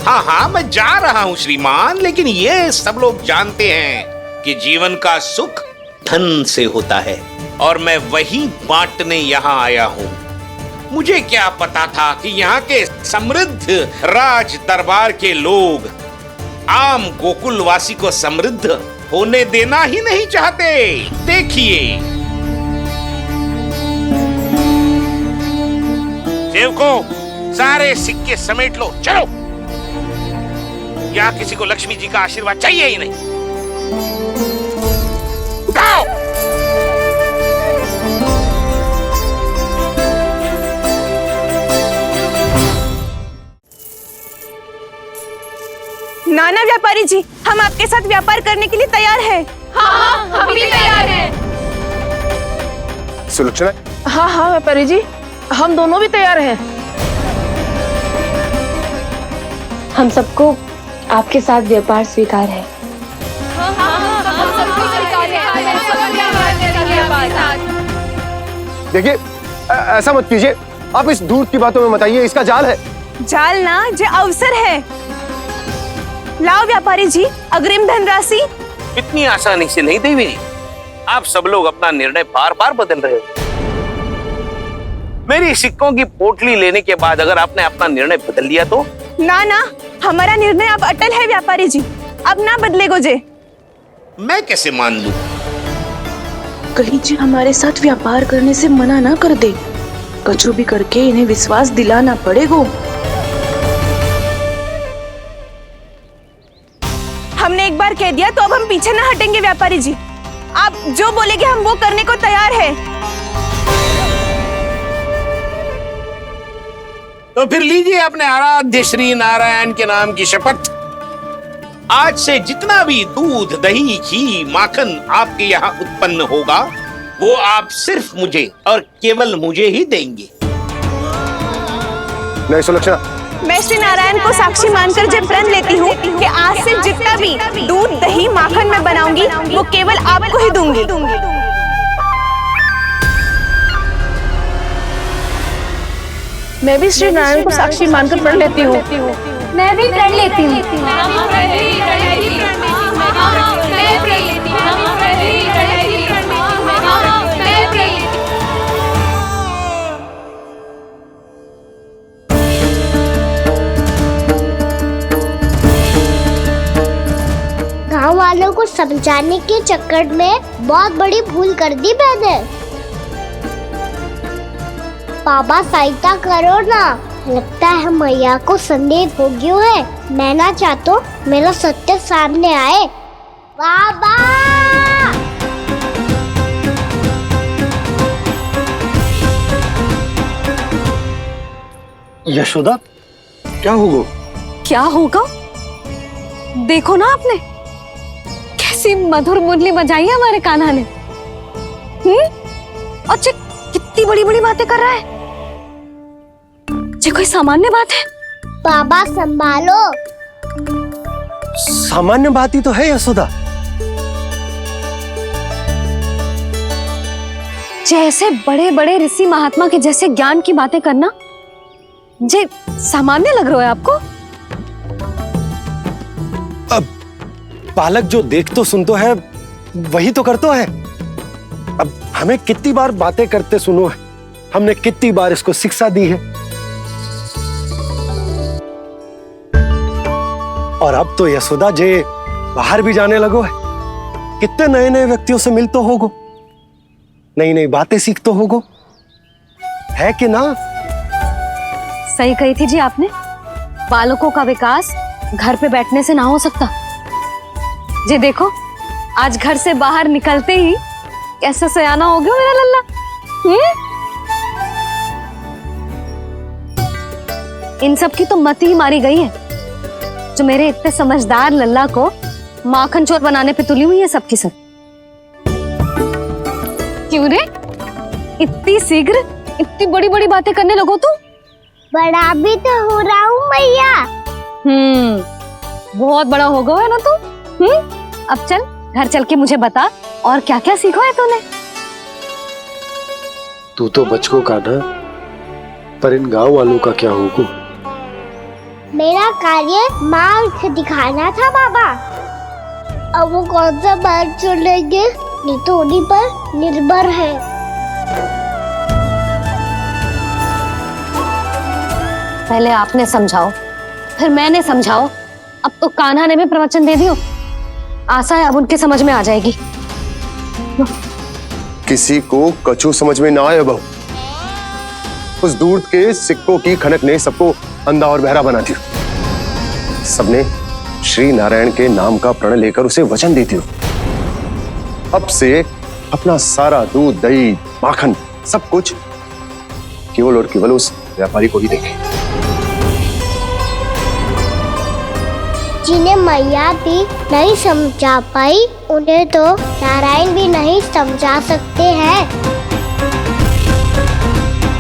हाँ हाँ, मैं जा रहा हूँ श्रीमान, लेकिन ये सब लोग जानते हैं कि जीवन का सुख धन से होता है और मैं वही बांटने यहाँ आया हूँ। मुझे क्या पता था कि यहाँ के समृद्ध राज दरबार के लोग आम गोकुलवासी को समृद्ध होने देना ही नहीं चाहते। देखिए सेवकों, सारे सिक्के समेट लो, चलो। यहाँ किसी को लक्ष्मी जी का आशीर्वाद चाहिए ही नहीं। उठाओ। नाना व्यापारी जी, हम आपके साथ व्यापार करने के लिए तैयार हैं। हाँ, हम भी तैयार हैं। सुलक्षणा? हाँ हाँ व्यापारी जी, हम दोनों भी तैयार हैं। हम सबको आपके साथ व्यापार स्वीकार है। देखिए, ऐसा मत कीजिए। आप इस दूध की बातों में मत आइए, इसका जाल है। जाल ना, जो अवसर है। लाओ व्यापारी जी, अग्रिम धनराशि। इतनी आसानी से नहीं देवी जी। आप सब लोग अपना निर्णय बार बार बदल रहे हो। मेरी सिक्कों की पोटली लेने के बाद अगर आपने अपना निर्णय बदल लिया तो? ना ना, हमारा निर्णय अब अटल है व्यापारी जी, अब ना बदले गोजे। मैं कैसे मान लूं? कहीं जी हमारे साथ व्यापार करने से मना ना कर दे। कचू भी करके इन्हें विश्वास दिलाना पड़ेगा। हमने एक बार कह दिया तो अब हम पीछे ना हटेंगे व्यापारी जी। आप जो बोलेंगे हम वो करने को तैयार है। तो फिर लीजिए अपने आराध्य श्री नारायण के नाम की शपथ। आज से जितना भी दूध, दही, घी, माखन आपके यहाँ उत्पन्न होगा वो आप सिर्फ मुझे और केवल मुझे ही देंगे। नहीं सुलक्षणा, मैं श्री नारायण को साक्षी मानकर जब प्रण लेती हूँ कि आज से जितना भी दूध, दही, माखन मैं बनाऊंगी वो केवल आपको ही दूंगी। मैं भी श्री नारायण को साक्षी मानकर प्रण लेती हूँ। मैं भी प्रण लेती हूँ। गांव वालों को समझाने के चक्कर में बहुत बड़ी भूल कर दी मैंने। बाबा सहायता करो ना, लगता है मैया को संदेह हो गया है। मैं ना चाहता मेरा सत्य सामने आए। बाबा यशोदा, क्या होगा? क्या होगा? देखो ना आपने कैसी मधुर मुरली बजाई है हमारे कान्हा ने। अच्छा कितनी बड़ी बड़ी बातें कर रहा है। ये कोई सामान्य बात है? बाबा संभालो। सामान्य बात ही तो है यशोदा। जैसे बड़े बड़े ऋषि महात्मा के जैसे ज्ञान की बातें करना जे सामान्य लग रहा है आपको? अब बालक जो देख तो सुन तो है वही तो करता है। अब हमें कितनी बार बातें करते सुनो है, हमने कितनी बार इसको शिक्षा दी है। और अब तो यशोदा जे बाहर भी जाने लगो है, कितने नए नए व्यक्तियों से मिलते होगो, नई नई बातें सीखते होगो, है कि ना? सही कही थी जी आपने। बालकों का विकास घर पे बैठने से ना हो सकता। जी देखो आज घर से बाहर निकलते ही कैसे सयाना हो गया मेरा लल्ला। इन सब की तो मत ही मारी गई है, जो मेरे इतने समझदार लल्ला को माखन चोर बनाने पे तुली हुई है सबकी सब। क्यों रे इतनी शीघ्र इतनी बड़ी बड़ी बातें करने लगो तू? बड़ा भी तो हो रहा हूँ मैया। बहुत बड़ा हो गया है ना तू। अब चल घर चल के मुझे बता और क्या क्या सीखा है तूने। तू तो बचको कान्हा, पर इन गांव वालों का क्या होगा? मेरा कार्य मार्ग दिखाना था बाबा। अब वो कौन सा मार्ग चुनेंगे ये तो उन्हीं पर निर्भर है। पहले आपने समझाओ फिर मैंने समझाओ, अब तो कान्हा ने भी प्रवचन दे दियो। आशा है अब उनके समझ में आ जाएगी। किसी को कछु समझ में ना आए बहू। उस दूध के सिक्कों की खनक ने सबको अंधा और बहरा बना दिया। सबने श्री नारायण के नाम का प्रण लेकर उसे वचन देती हो। अब से अपना सारा दूध दही माखन सब कुछ केवल और केवल उस व्यापारी को ही देंगे। जिन्हें मैया भी नहीं समझा पाई उन्हें तो नारायण भी नहीं समझा सकते हैं।